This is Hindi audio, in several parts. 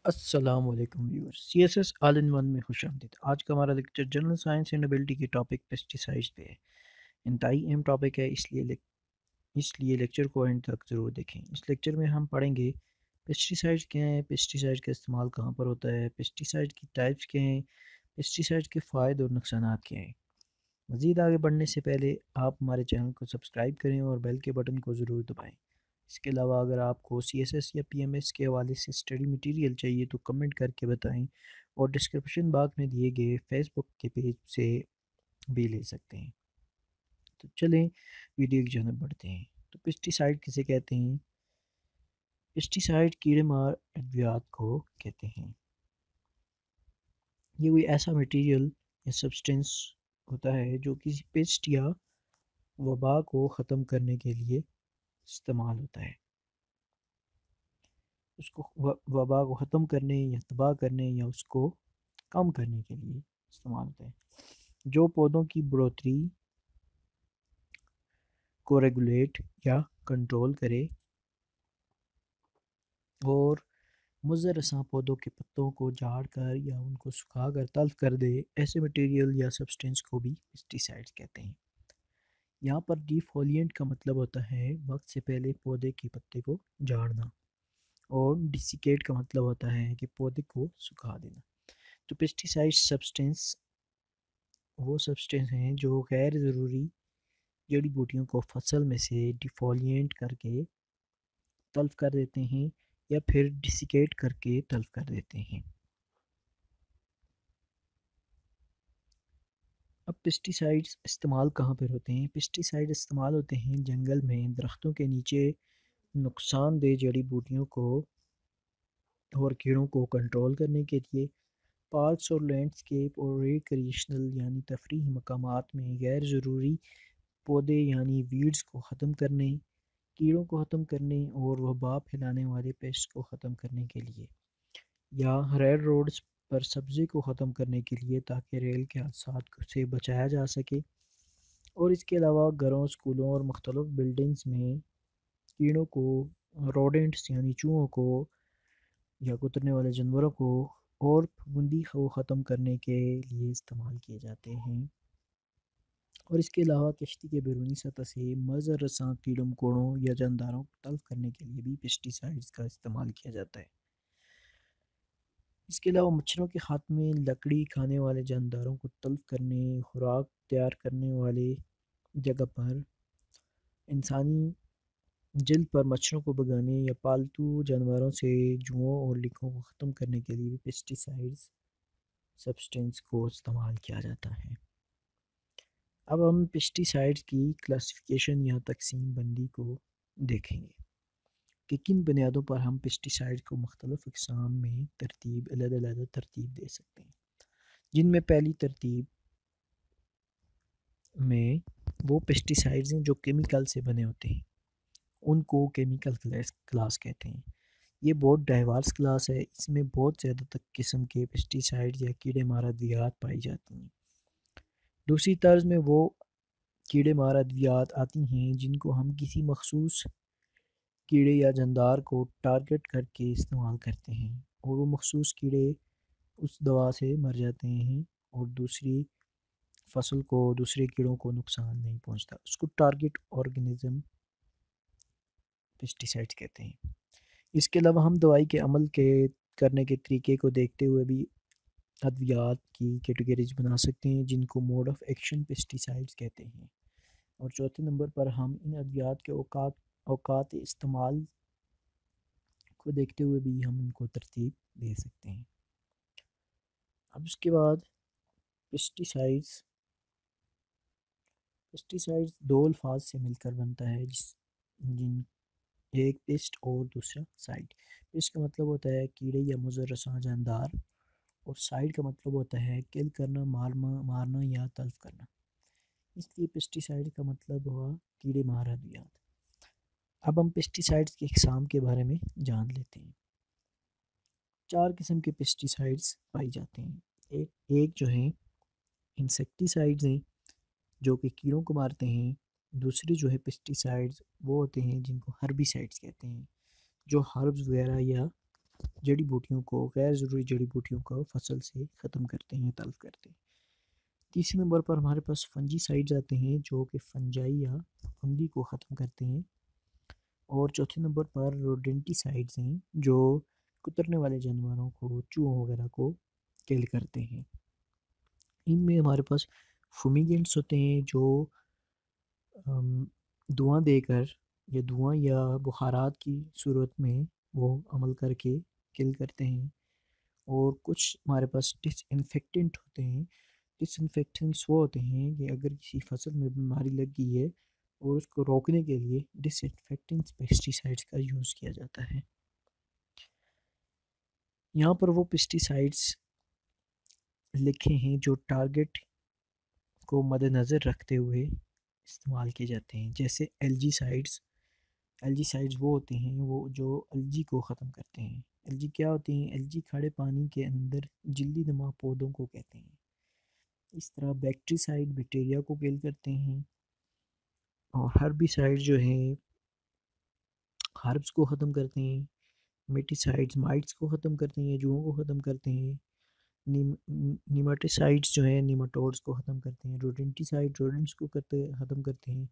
अस्सलामुअलैकुम viewers, CSS all in one में खुशामदीद। आज का हमारा lecture general science and ability के टॉपिक पेस्टिसाइड्स पे है। इंतहाई अहम टॉपिक है, इसलिए लेक्चर को एंड तक ज़रूर देखें। इस लेक्चर में हम पढ़ेंगे पेस्टिसाइड्स क्या हैं, पेस्टिसाइड का इस्तेमाल कहाँ पर होता है, पेस्टिसाइड की टाइप्स क्या हैं, पेस्टिसाइड के फ़ायदे और नुकसानात क्या हैं। मज़ीद आगे बढ़ने से पहले आप हमारे चैनल को सब्सक्राइब करें और बेल के बटन को ज़रूर दबाएं। इसके अलावा अगर आपको सीएसएस या पीएमएस के हवाले से स्टडी मटेरियल चाहिए तो कमेंट करके बताएं और डिस्क्रिप्शन बॉक्स में दिए गए फेसबुक के पेज से भी ले सकते हैं। तो चलें वीडियो की जानब बढ़ते हैं। तो पेस्टिसाइड किसे कहते हैं? पेस्टिसाइड कीड़े मार अद्वियात को कहते हैं। ये कोई ऐसा मटेरियल या सब्सटेंस होता है जो किसी पेस्ट या वबा को ख़त्म करने के लिए इस्तेमाल होता है। उसको वबा को ख़त्म करने या तबाह करने या उसको कम करने के लिए इस्तेमाल होता है, जो पौधों की बढ़ोतरी को रेगुलेट या कंट्रोल करे और मुज़र रसां पौधों के पत्तों को झाड़ कर या उनको सुखा कर तल्फ कर दे। ऐसे मटेरियल या सब्सटेंस को भी पेस्टिसाइड्स कहते हैं। यहाँ पर डिफोलिएंट का मतलब होता है वक्त से पहले पौधे के पत्ते को झाड़ना, और डिसिकेट का मतलब होता है कि पौधे को सुखा देना। तो पेस्टिसाइड सब्सटेंस वो सब्सटेंस हैं जो गैर ज़रूरी जड़ी बूटियों को फसल में से डिफोलिएंट करके तल्फ कर देते हैं या फिर डिसिकेट करके तल्फ कर देते हैं। अब पेस्टिसाइड्स इस्तेमाल कहाँ पर होते हैं? पेस्टिसाइड इस्तेमाल होते हैं जंगल में, दरख्तों के नीचे नुकसानदेह जड़ी बूटियों को और कीड़ों को कंट्रोल करने के लिए, पार्क्स और लैंडस्केप और रिक्रिएशनल यानी तफरीही मकामात में गैर ज़रूरी पौधे यानी वीड्स को ख़त्म करने, कीड़ों को ख़त्म करने और वबा फैलाने वाले पेस्ट को ख़त्म करने के लिए, या रेल रोड्स पर सब्ज़ी को ख़त्म करने के लिए ताकि रेल के हादसात से बचाया जा सके। और इसके अलावा घरों, स्कूलों और मुख्तलिफ बिल्डिंग्स में कीड़ों को, रोडेंट्स यानी चूहों को या कुतरने वाले जानवरों को और फफूंदी को ख़त्म करने के लिए इस्तेमाल किए जाते हैं। और इसके अलावा कश्ती के बैरूनी सतह से मज़र रसां कीड़ों मकोड़ों या जानदारों को तल्फ करने के लिए भी पेस्टिसाइड्स का इस्तेमाल किया जाता है। इसके अलावा मच्छरों के खात्मे, लकड़ी खाने वाले जानदारों को तल्फ करने, खुराक तैयार करने वाले जगह पर इंसानी जल्द पर मच्छरों को भगाने या पालतू जानवरों से जुओं और लिकों को ख़त्म करने के लिए भी पेस्टिसाइड्स सब्सटेंस को इस्तेमाल किया जाता है। अब हम पेस्टिसाइड्स की क्लासिफिकेशन या तकसीम बंदी को देखेंगे कि किन बुनियादों पर हम पेस्टिसाइड को मुख्तलिफ़ अक़साम में तरतीब अलग-अलग तरतीब दे सकते हैं। जिनमें पहली तरतीब में वो पेस्टिसाइड्स हैं जो केमिकल से बने होते हैं, उनको केमिकल क्लास कहते हैं। ये बहुत डाइवर्स क्लास है, इसमें बहुत ज़्यादा तक किस्म के पेस्टिसाइड्स या कीड़े मार अद्वियात पाई जाती हैं। दूसरी तर्ज में वो कीड़े मार अद्वियात आती हैं जिनको हम किसी मखसूस कीड़े या जानदार को टारगेट करके इस्तेमाल करते हैं, और वो मखसूस कीड़े उस दवा से मर जाते हैं और दूसरी फसल को, दूसरे कीड़ों को नुकसान नहीं पहुंचता। उसको टारगेट ऑर्गेनिज्म पेस्टिसाइड्स कहते हैं। इसके अलावा हम दवाई के अमल के करने के तरीके को देखते हुए भी अद्वियात की कैटेगरीज बना सकते हैं जिनको मोड ऑफ एक्शन पेस्टिसाइड्स कहते हैं। और चौथे नंबर पर हम इन अद्वियात के औकात इस्तेमाल को देखते हुए भी हम इनको तरतीब दे सकते हैं। अब उसके बाद पेस्टिसाइड्स पेस्टिसाइड्स दो अल्फाज से मिलकर बनता है, जिन एक पेस्ट और दूसरा साइड। पेस्ट का मतलब होता है कीड़े या मुज़र रसां जानदार, और साइड का मतलब होता है किल करना, मारना या तल्फ करना। इसलिए पेस्टिसाइड का मतलब हुआ कीड़े मार अद्वियात। अब हम पेस्टिसाइड्स की इकसाम के बारे में जान लेते हैं। चार किस्म के पेस्टिसाइड्स पाई जाते हैं। एक जो है इंसेक्टिसाइड्स हैं जो कि कीड़ों को मारते हैं। दूसरे जो है पेस्टिसाइड्स वो होते हैं जिनको हर्बिसाइड्स कहते हैं, जो हर्ब्स वगैरह या जड़ी बूटियों को, गैर ज़रूरी जड़ी बूटियों को फसल से ख़त्म करते हैं, तल्फ़ करते हैं। तीसरे नंबर पर हमारे पास फंजीसाइड्स आते हैं जो कि फंजाई या फंगी को ख़त्म करते हैं। और चौथे नंबर पर रोडेंटिसाइड्स हैं जो कुतरने वाले जानवरों को, चूहों वगैरह को किल करते हैं। इनमें हमारे पास फुमिगेंट्स होते हैं जो धुआं देकर या धुआं या बुखारात की सूरत में वो अमल करके किल करते हैं। और कुछ हमारे पास डिसइंफेक्टेंट होते हैं। डिसइंफेक्टेंट्स वो होते हैं कि अगर किसी फसल में बीमारी लग गई है और उसको रोकने के लिए डिसइंफेक्टेंट्स पेस्टिसाइड्स का यूज़ किया जाता है। यहाँ पर वो पेस्टिसाइड्स लिखे हैं जो टारगेट को मद्देनज़र रखते हुए इस्तेमाल किए जाते हैं, जैसे एल्जीसाइड्स। एल्जीसाइड्स वो होते हैं वो जो एल्जी को ख़त्म करते हैं। एल्जी क्या होती हैं? एल्जी खड़े पानी के अंदर जल्दी नुमा पौधों को कहते हैं। इस तरह बैक्टीसाइड बैक्टीरिया को किल करते हैं। और हर्बिसाइड जो है हर्ब्स को ख़त्म करते हैं। मेटिसाइड्स माइट्स को ख़त्म करते हैं, जुओं को ख़त्म करते हैं। निमाटिसाइड्स जो हैं निमाटोड्स को ख़त्म करते हैं। रोडेंटिसाइड रोडेंट्स को ख़त्म करते हैं।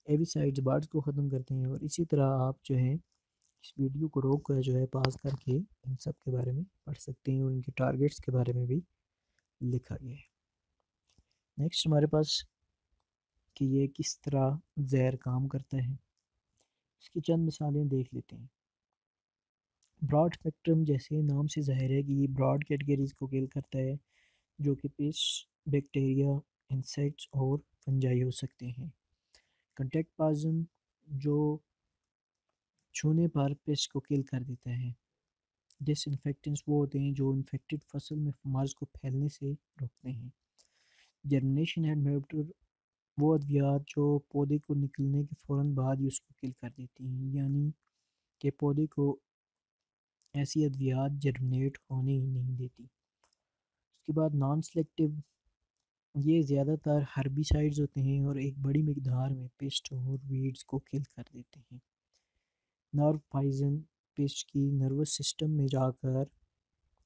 एविसाइड्स बर्ड्स को ख़त्म करते हैं। और इसी तरह आप जो है इस वीडियो को रोक कर जो है पास करके इन सब के बारे में पढ़ सकते हैं और इनके टारगेट्स के बारे में भी लिखा गया है। नेक्स्ट हमारे पास कि ये किस तरह जहर काम करता है, इसकी चंद मिसालें देख लेते हैं। ब्रॉड स्पेक्ट्रम, जैसे नाम से ज़ाहिर है कि ये ब्रॉड कैटेगरीज को किल करता है, जो कि पेस्ट, बैक्टीरिया, इंसेक्ट्स और फंजाई हो सकते हैं। कंटेक्ट पॉइजन, जो छूने पर पेस्ट को किल कर देता है। डिसइंफेक्टेंट्स वो होते हैं जो इन्फेक्टेड फसल में मर्ज को फैलने से रोकते हैं। जर्मिनेशन इनहिबिटर, वो अद्वियात जो पौधे को निकलने के फ़ौरन बाद ही उसको किल कर देती हैं, यानी कि पौधे को ऐसी अद्वियात जर्मिनेट होने ही नहीं देती। उसके बाद नॉन सेलेक्टिव, ये ज़्यादातर हर्बिसाइड्स होते हैं और एक बड़ी मकदार में पेस्ट और वीड्स को किल कर देते हैं। नर्व पॉइजन, पेस्ट की नर्वस सिस्टम में जाकर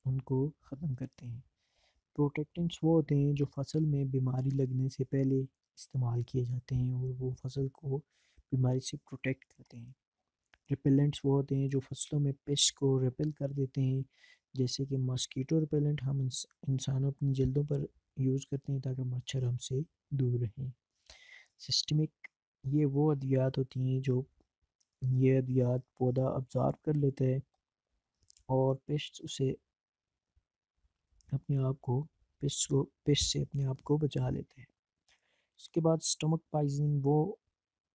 उनको ख़त्म करते हैं। प्रोटेक्टेंट्स वो होते हैं जो फसल में बीमारी लगने से पहले इस्तेमाल किए जाते हैं और वो फसल को बीमारी से प्रोटेक्ट करते हैं। रिपेलेंट्स वो होते हैं जो फसलों में पेस्ट को रिपेल कर देते हैं, जैसे कि मस्कीटो रिपेलेंट हम इंसानों अपनी जल्दों पर यूज़ करते हैं ताकि मच्छर हमसे दूर रहें। सिस्टमिक, ये वो अद्वियात होती हैं जो ये अद्वियात पौधा अब्ज़ॉर्ब कर लेता है और पेस्ट उसे अपने आप को पेस्ट से अपने आप को बचा लेते हैं। उसके बाद स्टमक पॉइजनिंग, वो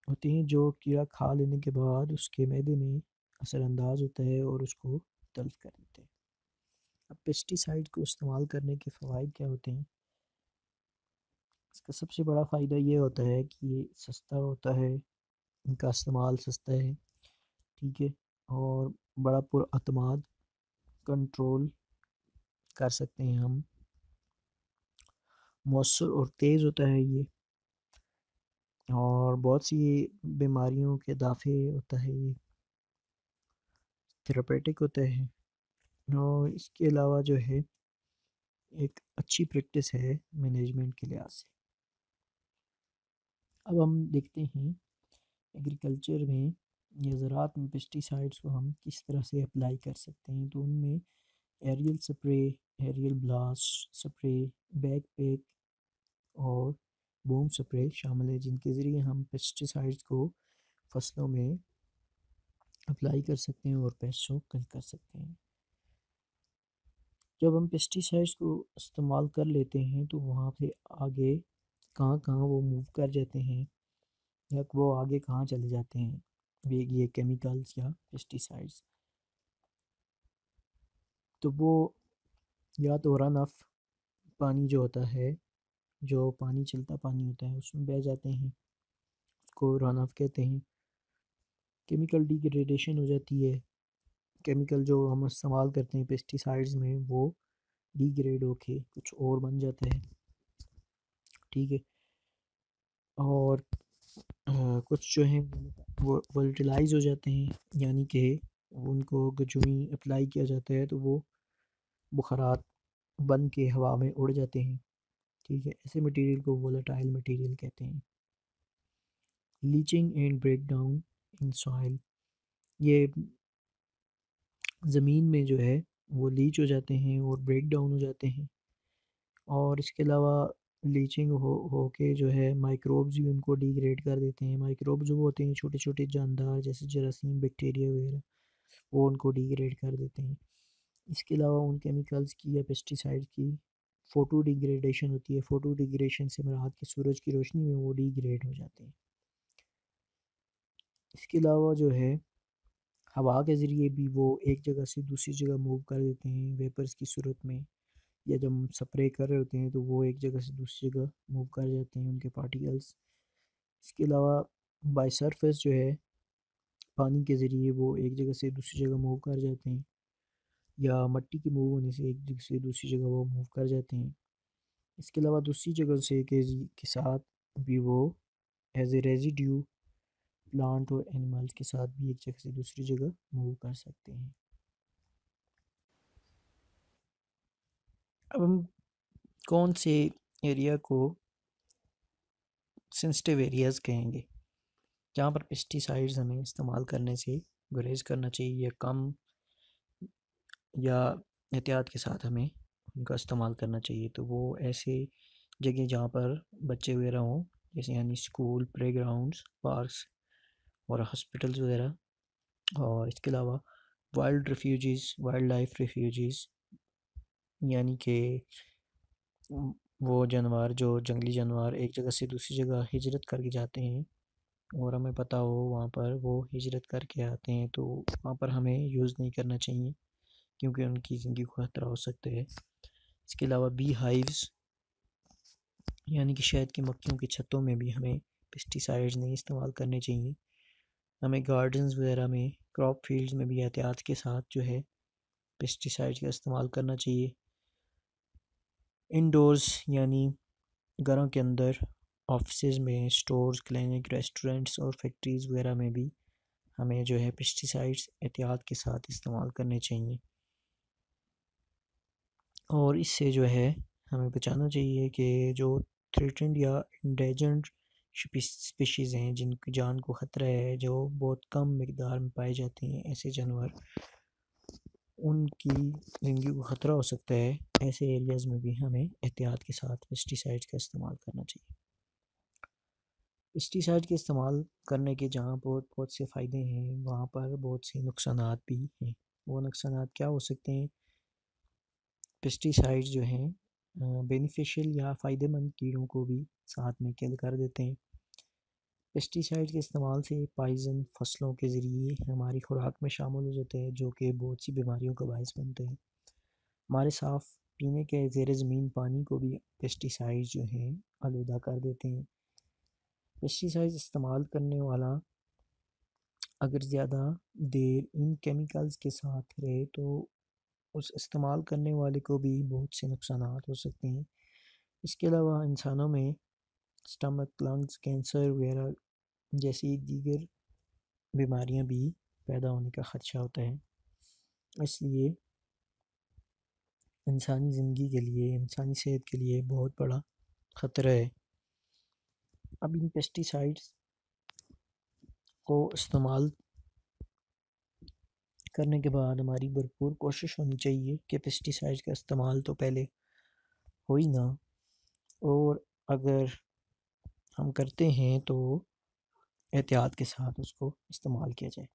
होते हैं जो कीड़ा खा लेने के बाद उसके मैदे में असरअंदाज होता है और उसको तल्फ कर देते हैं। अब पेस्टिसाइड को इस्तेमाल करने के फ़वाइद क्या होते हैं? इसका सबसे बड़ा फ़ायदा ये होता है कि ये सस्ता होता है, इनका इस्तेमाल सस्ता है, ठीक है। और बड़ा पुरअतमाद कंट्रोल कर सकते हैं हम। मौसर और तेज़ होता है ये, और बहुत सी बीमारियों के दाफ़े होता है ये, थेरापेटिक होता है। और इसके अलावा जो है एक अच्छी प्रैक्टिस है मैनेजमेंट के लिहाज से। अब हम देखते हैं एग्रीकल्चर में या ज़राअत में पेस्टिसाइड्स को हम किस तरह से अप्लाई कर सकते हैं। तो उनमें aerial spray, aerial blast spray, back pack और बूम स्प्रे शामिल है, जिनके ज़रिए हम पेस्टिसाइड्स को फसलों में अप्लाई कर सकते हैं और पेस्ट को किल कर सकते हैं। जब हम पेस्टिसाइड्स को इस्तेमाल कर लेते हैं तो वहाँ से आगे कहाँ कहाँ वो मूव कर जाते हैं या वो आगे कहाँ चले जाते हैं, ये केमिकल्स या पेस्टिसाइड्स। तो वो या तो रन ऑफ पानी जो होता है, जो पानी चलता पानी होता है उसमें बह जाते हैं, उसको रन ऑफ कहते हैं। केमिकल डिग्रेडेशन हो जाती है, केमिकल जो हम इस्तेमाल करते हैं पेस्टिसाइड्स में वो डिग्रेड होके कुछ और बन जाता है, ठीक है। और कुछ जो हैं वो वोलेटिलाइज हो जाते हैं, यानी कि उनको जो ही अप्लाई किया जाता है तो वो बुखारात बन के हवा में उड़ जाते हैं। ठीक है, ऐसे मटेरियल को वोलेटाइल मटेरियल कहते हैं। Leaching and break down in soil, ये ज़मीन में जो है वो लीच हो जाते हैं और ब्रेक डाउन हो जाते हैं। और इसके अलावा लीचिंग हो के जो है माइक्रोब्स भी उनको डिग्रेड कर देते हैं। माइक्रोब्स जो होते हैं छोटे छोटे जानदार जैसे जरासीम बैक्टीरिया वगैरह, वो उनको डिग्रेड कर देते हैं। इसके अलावा उन केमिकल्स की या पेस्टिसाइड की फ़ोटो डिग्रेडेशन होती है। फ़ोटो डिग्रेडेशन से मुराद कि सूरज की रोशनी में वो डिग्रेड हो जाते हैं। इसके अलावा जो है हवा के ज़रिए भी वो एक जगह से दूसरी जगह मूव कर देते हैं वेपर्स की सूरत में, या जब हम स्प्रे कर रहे होते हैं तो वो एक जगह से दूसरी जगह मूव कर जाते हैं उनके पार्टिकल्स। इसके अलावा बाई सरफेस जो है पानी के ज़रिए वो एक जगह से दूसरी जगह मूव कर जाते हैं, या मिट्टी के मूव होने से एक जगह से दूसरी जगह वो मूव कर जाते हैं। इसके अलावा दूसरी जगह से के साथ भी वो एज ए रेजिड्यू प्लांट और एनिमल्स के साथ भी एक जगह से दूसरी जगह मूव कर सकते हैं। अब हम कौन से एरिया को सेंसिटिव एरियाज़ कहेंगे जहाँ पर पेस्टिसाइड्स हमें इस्तेमाल करने से गुरेज करना चाहिए, या कम या एहतियात के साथ हमें उनका इस्तेमाल करना चाहिए। तो वो ऐसे जगह जहाँ पर बच्चे वगैरह हों, जैसे यानी स्कूल, प्ले ग्राउंड्स, पार्क्स और हॉस्पिटल्स वगैरह। और इसके अलावा वाइल्ड लाइफ रेफ्यूजीज़, यानी कि वो जानवर जो जंगली जानवर एक जगह से दूसरी जगह हिजरत करके जाते हैं और हमें पता हो वहाँ पर वो हिजरत करके आते हैं, तो वहाँ पर हमें यूज़ नहीं करना चाहिए क्योंकि उनकी ज़िंदगी को ख़तरा हो सकता है। इसके अलावा बी हाइव्स, यानी कि शहद की मक्खियों की छतों में भी हमें पेस्टिसाइड्स नहीं इस्तेमाल करने चाहिए। हमें गार्डन्स वगैरह में, क्रॉप फील्ड्स में भी एहतियात के साथ जो है पेस्टिसाइड्स का इस्तेमाल करना चाहिए। इंडोर्स यानी घरों के अंदर, ऑफिस में, स्टोर्स, क्लिनिक, रेस्टोरेंट्स और फैक्ट्रीज़ वगैरह में भी हमें जो है पेस्टिसाइड्स एहतियात के साथ इस्तेमाल करने चाहिए। और इससे जो है हमें बचाना चाहिए कि जो थ्रेटेंड या इंडेंजर्ड स्पीशीज़ हैं जिनकी जान को ख़तरा है, जो बहुत कम मकदार में पाए जाते हैं, ऐसे जानवर उनकी ज़िंदगी को ख़तरा हो सकता है, ऐसे एरियाज़ में भी हमें एहतियात के साथ पेस्टिसाइड्स का इस्तेमाल करना चाहिए। पेस्टिसाइड के इस्तेमाल करने के जहाँ बहुत बहुत से फ़ायदे हैं, वहाँ पर बहुत से नुकसानात भी हैं। वो नुकसानात क्या हो सकते हैं? पेस्टिसाइड्स जो हैं बेनिफिशियल या फ़ायदेमंद कीड़ों को भी साथ में किल कर देते हैं। पेस्टिसाइड के इस्तेमाल से पॉइज़न फसलों के ज़रिए हमारी खुराक में शामिल हो जाते हैं, जो कि बहुत सी बीमारियों का बायस बनते हैं। हमारे साफ़ पीने के ज़ेर ज़मीन पानी को भी पेस्टिसाइड्स जो हैं आलूदा कर देते हैं। पेस्टिसाइड्स इस्तेमाल करने वाला अगर ज़्यादा देर इन केमिकल्स के साथ रहे तो उस इस्तेमाल करने वाले को भी बहुत से नुकसानात हो सकते हैं। इसके अलावा इंसानों में स्टमक, लंग्स, कैंसर वगैरह जैसी दीगर बीमारियां भी पैदा होने का ख़दशा होता है। इसलिए इंसानी ज़िंदगी के लिए, इंसानी सेहत के लिए बहुत बड़ा ख़तरा है। अब इन पेस्टिसाइड्स को इस्तेमाल करने के बाद हमारी भरपूर कोशिश होनी चाहिए कि पेस्टिसाइड का इस्तेमाल तो पहले हो ही ना, और अगर हम करते हैं तो एहतियात के साथ उसको इस्तेमाल किया जाए।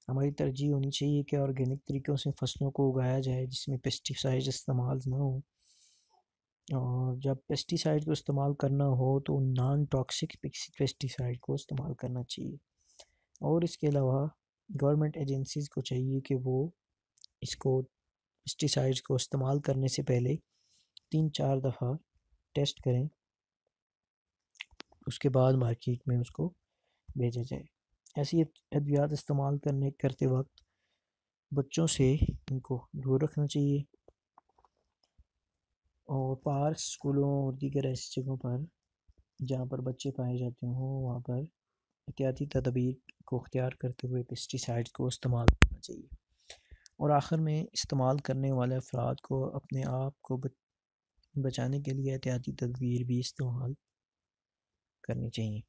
हमारी तरजीह होनी चाहिए कि ऑर्गेनिक तरीक़ों से फ़सलों को उगाया जाए जिसमें पेस्टिसाइड इस्तेमाल ना हो, और जब पेस्टिसाइड को इस्तेमाल करना हो तो नॉन टॉक्सिक पेस्टिसाइड को इस्तेमाल करना चाहिए। और इसके अलावा गवर्नमेंट एजेंसीज़ को चाहिए कि वो इसको पेस्टिसाइड्स को इस्तेमाल करने से पहले 3-4 दफ़ा टेस्ट करें, उसके बाद मार्केट में उसको भेजा जाए। ऐसी अद्वियात इस्तेमाल करते वक्त बच्चों से इनको दूर रखना चाहिए, और पार्क, स्कूलों और दीगर ऐसी जगहों पर जहाँ पर बच्चे पाए जाते हों वहाँ पर एहतियाती तदबीर को अख्तियार करते हुए पेस्टिसाइड्स को इस्तेमाल करना चाहिए। और आखिर में इस्तेमाल करने वाले अफराद को अपने आप को बचाने के लिए एहतियाती तदबीर भी इस्तेमाल करनी चाहिए।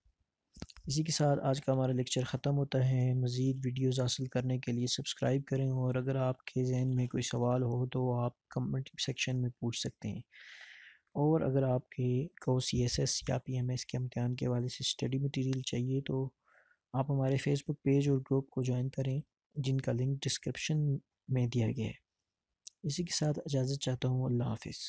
इसी के साथ आज का हमारा लेक्चर ख़त्म होता है। मज़ीद वीडियोज़ हासिल करने के लिए सब्सक्राइब करें, और अगर आपके जहन में कोई सवाल हो तो आप कमेंट सेक्शन में पूछ सकते हैं। और अगर आपके को CSS या PMS के इम्तिहान के हवाले से स्टडी मटेरियल चाहिए तो आप हमारे फेसबुक पेज और ग्रुप को ज्वाइन करें, जिनका लिंक डिस्क्रिप्शन में दिया गया है। इसी के साथ इजाज़त चाहता हूँ। अल्लाह हाफ़िज़।